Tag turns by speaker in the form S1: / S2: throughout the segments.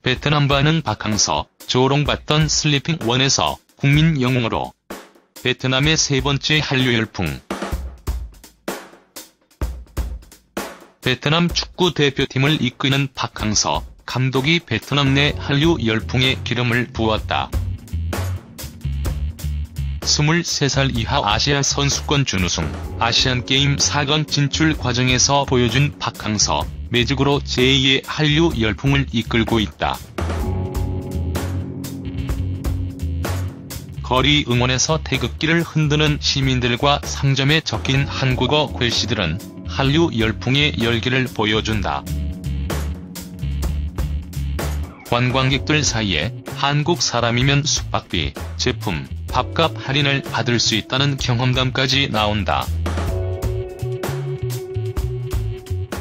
S1: 베트남 반응 박항서, 조롱받던 슬리핑 원에서 국민 영웅으로. 베트남의 세 번째 한류 열풍. 베트남 축구 대표팀을 이끄는 박항서 감독이 베트남 내 한류 열풍에 기름을 부었다. 23살 이하 아시아 선수권 준우승, 아시안게임 4강 진출 과정에서 보여준 박항서, 매직으로 제2의 한류 열풍을 이끌고 있다. 거리 응원에서 태극기를 흔드는 시민들과 상점에 적힌 한국어 글씨들은 한류 열풍의 열기를 보여준다. 관광객들 사이에 한국 사람이면 숙박비, 제품, 밥값 할인을 받을 수 있다는 경험담까지 나온다.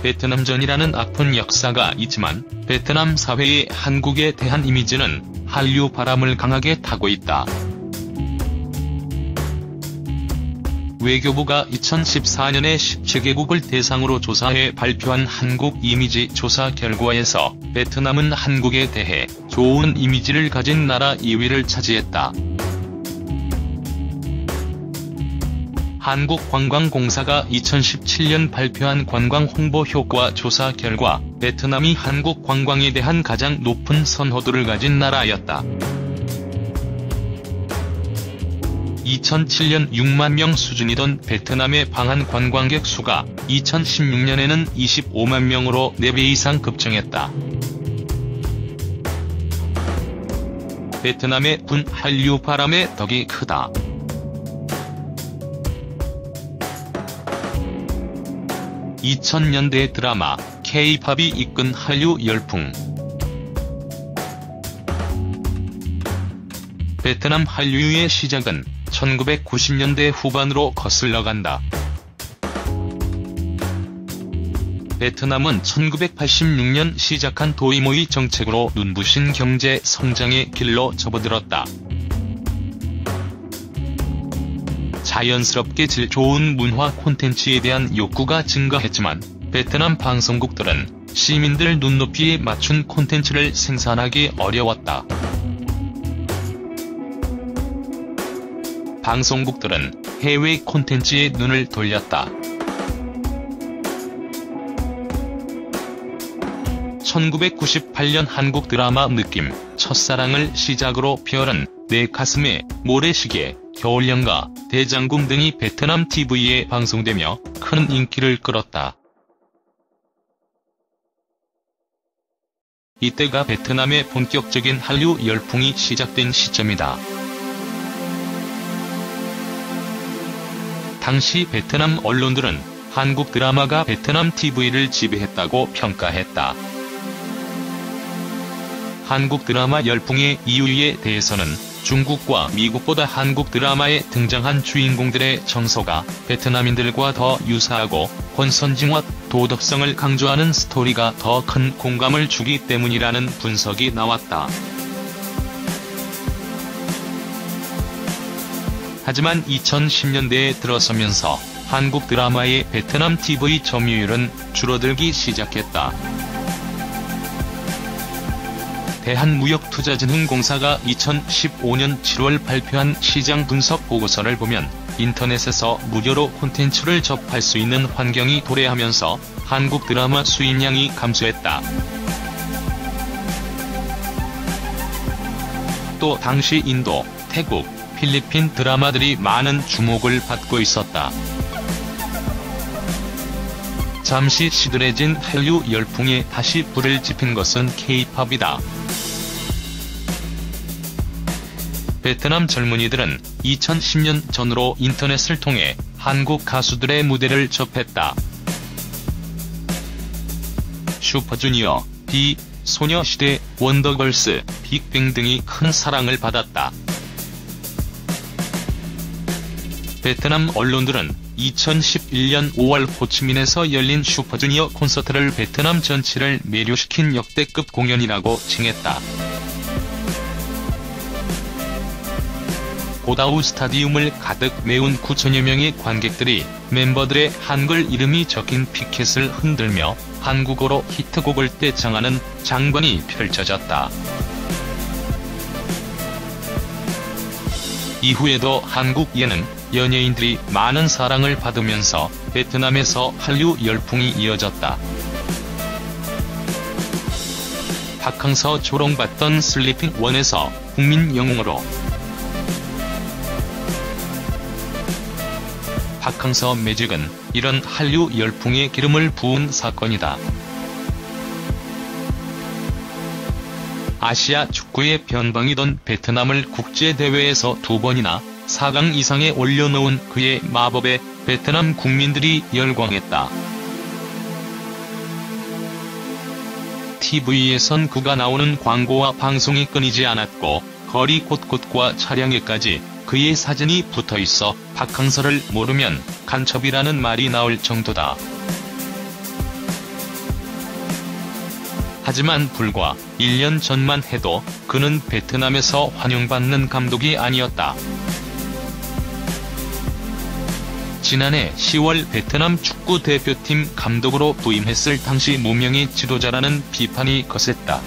S1: 베트남전이라는 아픈 역사가 있지만 베트남 사회의 한국에 대한 이미지는 한류 바람을 강하게 타고 있다. 외교부가 2014년에 17개국을 대상으로 조사해 발표한 한국 이미지 조사 결과에서 베트남은 한국에 대해 좋은 이미지를 가진 나라 2위를 차지했다. 한국관광공사가 2017년 발표한 관광 홍보 효과 조사 결과 베트남이 한국 관광에 대한 가장 높은 선호도를 가진 나라였다. 2007년 6만 명 수준이던 베트남의 방한 관광객 수가 2016년에는 25만 명으로 4배 이상 급증했다. 베트남의 분 한류 바람의 덕이 크다. (2000년대) 드라마, K-팝이 이끈 한류 열풍. 베트남 한류의 시작은 1990년대 후반으로 거슬러 간다. 베트남은 1986년 시작한 도이모이 정책으로 눈부신 경제 성장의 길로 접어들었다. 자연스럽게 질 좋은 문화 콘텐츠에 대한 욕구가 증가했지만 베트남 방송국들은 시민들 눈높이에 맞춘 콘텐츠를 생산하기 어려웠다. 방송국들은 해외 콘텐츠에 눈을 돌렸다. 1998년 한국 드라마 느낌, 첫사랑을 시작으로 별은, 내 가슴에, 모래시계, 겨울연가, 대장금 등이 베트남 TV에 방송되며 큰 인기를 끌었다. 이때가 베트남의 본격적인 한류 열풍이 시작된 시점이다. 당시 베트남 언론들은 한국 드라마가 베트남 TV를 지배했다고 평가했다. 한국 드라마 열풍의 이유에 대해서는 중국과 미국보다 한국 드라마에 등장한 주인공들의 정서가 베트남인들과 더 유사하고 권선징화, 도덕성을 강조하는 스토리가 더 큰 공감을 주기 때문이라는 분석이 나왔다. 하지만 2010년대에 들어서면서 한국 드라마의 베트남 TV 점유율은 줄어들기 시작했다. 대한무역투자진흥공사가 2015년 7월 발표한 시장 분석 보고서를 보면 인터넷에서 무료로 콘텐츠를 접할 수 있는 환경이 도래하면서 한국 드라마 수입량이 감소했다. 또 당시 인도, 태국, 필리핀 드라마들이 많은 주목을 받고 있었다. 잠시 시들해진 한류 열풍에 다시 불을 지핀 것은 K-팝이다. 베트남 젊은이들은 2010년 전후로 인터넷을 통해 한국 가수들의 무대를 접했다. 슈퍼주니어, B, 소녀시대, 원더걸스, 빅뱅 등이 큰 사랑을 받았다. 베트남 언론들은 2011년 5월 호치민에서 열린 슈퍼주니어 콘서트를 베트남 전체를 매료시킨 역대급 공연이라고 칭했다. 고다우 스타디움을 가득 메운 9천여 명의 관객들이 멤버들의 한글 이름이 적힌 피켓을 흔들며 한국어로 히트곡을 떼창하는 장관이 펼쳐졌다. 이후에도 한국 예능, 연예인들이 많은 사랑을 받으면서 베트남에서 한류 열풍이 이어졌다. 박항서 조롱받던 슬리핑 원에서 국민 영웅으로 박항서 매직은 이런 한류 열풍에 기름을 부은 사건이다. 아시아 축구의 변방이던 베트남을 국제대회에서 2번이나 4강 이상에 올려놓은 그의 마법에 베트남 국민들이 열광했다. TV에선 그가 나오는 광고와 방송이 끊이지 않았고 거리 곳곳과 차량에까지 그의 사진이 붙어있어 박항서를 모르면 간첩이라는 말이 나올 정도다. 하지만 불과 1년 전만 해도 그는 베트남에서 환영받는 감독이 아니었다. 지난해 10월 베트남 축구 대표팀 감독으로 부임했을 당시 무명의 지도자라는 비판이 거셌다.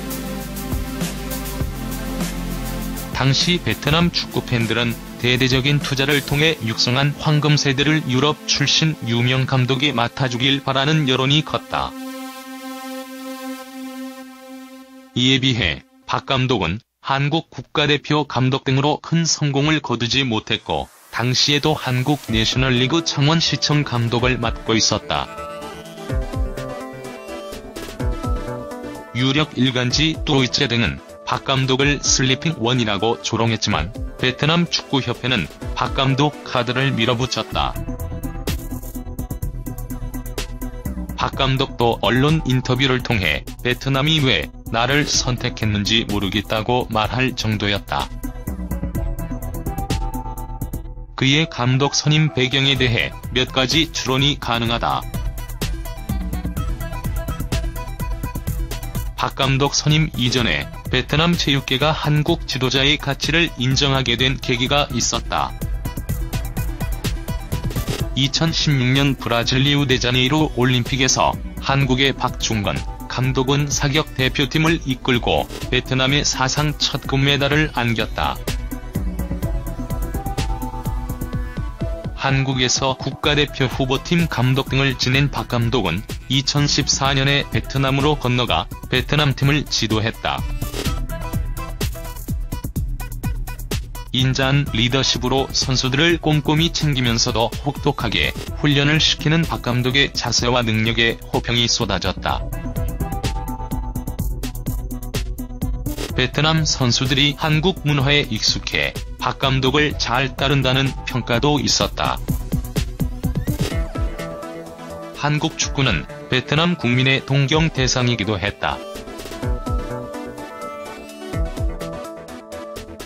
S1: 당시 베트남 축구 팬들은 대대적인 투자를 통해 육성한 황금 세대를 유럽 출신 유명 감독이 맡아주길 바라는 여론이 컸다. 이에 비해 박 감독은 한국 국가대표 감독 등으로 큰 성공을 거두지 못했고 당시에도 한국 내셔널리그 창원시청 감독을 맡고 있었다. 유력 일간지 또이째 등은 박 감독을 슬리핑 원이라고 조롱했지만 베트남 축구협회는 박 감독 카드를 밀어붙였다. 박 감독도 언론 인터뷰를 통해 베트남이 왜 나를 선택했는지 모르겠다고 말할 정도였다. 그의 감독 선임 배경에 대해 몇 가지 추론이 가능하다. 박 감독 선임 이전에 베트남 체육계가 한국 지도자의 가치를 인정하게 된 계기가 있었다. 2016년 브라질 리우데자네이루 올림픽에서 한국의 박중건 감독은 사격 대표팀을 이끌고 베트남의 사상 첫 금메달을 안겼다. 한국에서 국가대표 후보팀 감독 등을 지낸 박 감독은 2014년에 베트남으로 건너가 베트남팀을 지도했다. 인자한 리더십으로 선수들을 꼼꼼히 챙기면서도 혹독하게 훈련을 시키는 박 감독의 자세와 능력에 호평이 쏟아졌다. 베트남 선수들이 한국 문화에 익숙해 박 감독을 잘 따른다는 평가도 있었다. 한국 축구는 베트남 국민의 동경 대상이기도 했다.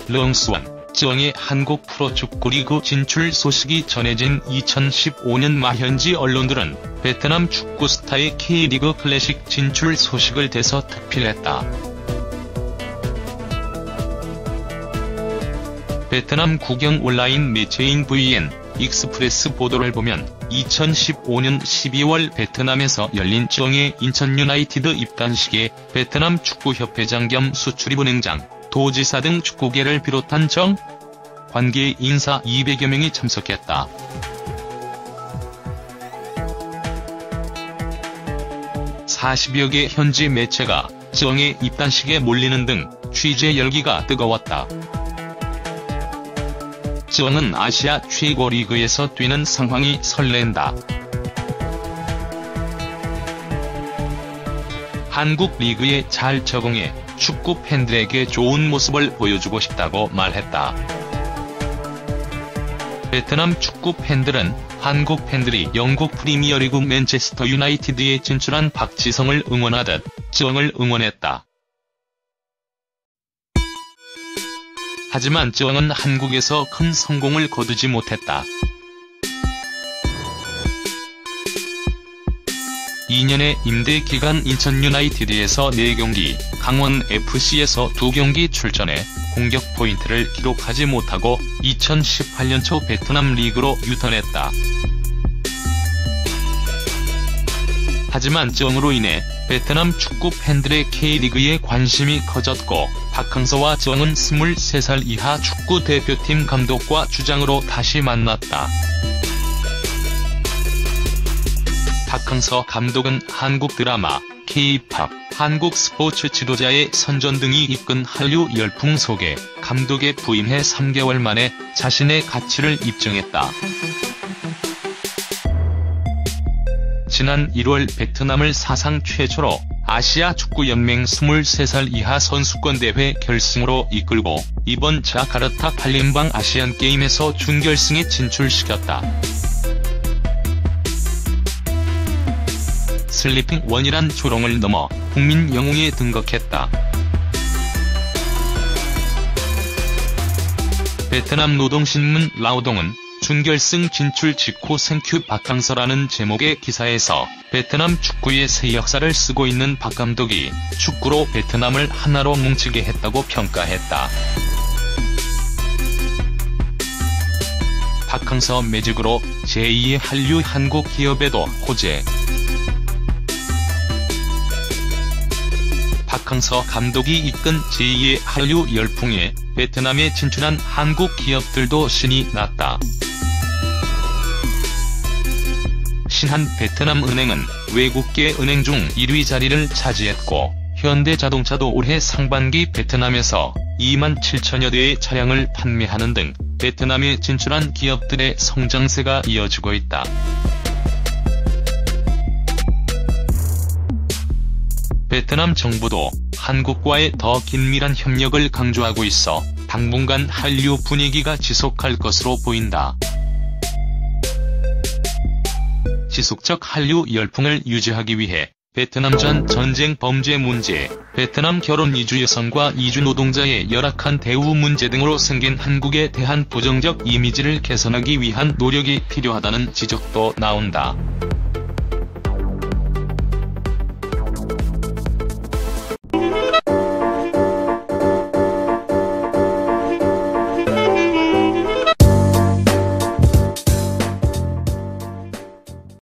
S1: 렁스완, 쯔엉의 한국 프로축구리그 진출 소식이 전해진 2015년 말 현지 언론들은 베트남 축구 스타의 K리그 클래식 진출 소식을 대서특필했다. 베트남 국영 온라인 매체인 VN 익스프레스 보도를 보면 2015년 12월 베트남에서 열린 쯔엉의 인천 유나이티드 입단식에 베트남 축구협회장 겸 수출입은행장, 도지사 등 축구계를 비롯한 정 관계 인사 200여 명이 참석했다. (40여 개) 현지 매체가 쯔엉의 입단식에 몰리는 등 취재 열기가 뜨거웠다. 쯔엉은 아시아 최고 리그에서 뛰는 상황이 설렌다. 한국 리그에 잘 적응해 축구 팬들에게 좋은 모습을 보여주고 싶다고 말했다. 베트남 축구 팬들은 한국 팬들이 영국 프리미어리그 맨체스터 유나이티드에 진출한 박지성을 응원하듯 쯔엉을 응원했다. 하지만 쯔엉은 한국에서 큰 성공을 거두지 못했다. 2년의 임대 기간 인천 유나이티드에서 4경기, 강원 FC에서 2경기 출전해 공격 포인트를 기록하지 못하고 2018년 초 베트남 리그로 유턴했다. 하지만 정으로 인해 베트남 축구 팬들의 K리그에 관심이 커졌고 박항서와 정은 23살 이하 축구 대표팀 감독과 주장으로 다시 만났다. 박항서 감독은 한국 드라마, K-팝, 한국 스포츠 지도자의 선전 등이 이끈 한류 열풍 속에 감독에 부임해 3개월 만에 자신의 가치를 입증했다. 지난 1월 베트남을 사상 최초로 아시아 축구연맹 23살 이하 선수권 대회 결승으로 이끌고 이번 자카르타 팔렘방 아시안게임에서 준결승에 진출시켰다. 슬리핑 원이란 조롱을 넘어 국민 영웅에 등극했다. 베트남 노동신문 라오동은 준결승 진출 직후 생큐 박항서라는 제목의 기사에서 베트남 축구의 새 역사를 쓰고 있는 박 감독이 축구로 베트남을 하나로 뭉치게 했다고 평가했다. 박항서 매직으로 제2의 한류 한국 기업에도 호재. 박항서 감독이 이끈 제2의 한류 열풍에 베트남에 진출한 한국 기업들도 신이 났다. 신한 베트남은행은 외국계 은행 중 1위 자리를 차지했고 현대자동차도 올해 상반기 베트남에서 27,000여 대의 차량을 판매하는 등 베트남에 진출한 기업들의 성장세가 이어지고 있다. 베트남 정부도 한국과의 더 긴밀한 협력을 강조하고 있어 당분간 한류 분위기가 지속할 것으로 보인다. 지속적 한류 열풍을 유지하기 위해 베트남 전 전쟁 범죄 문제, 베트남 결혼 이주 여성과 이주 노동자의 열악한 대우 문제 등으로 생긴 한국에 대한 부정적 이미지를 개선하기 위한 노력이 필요하다는 지적도 나온다.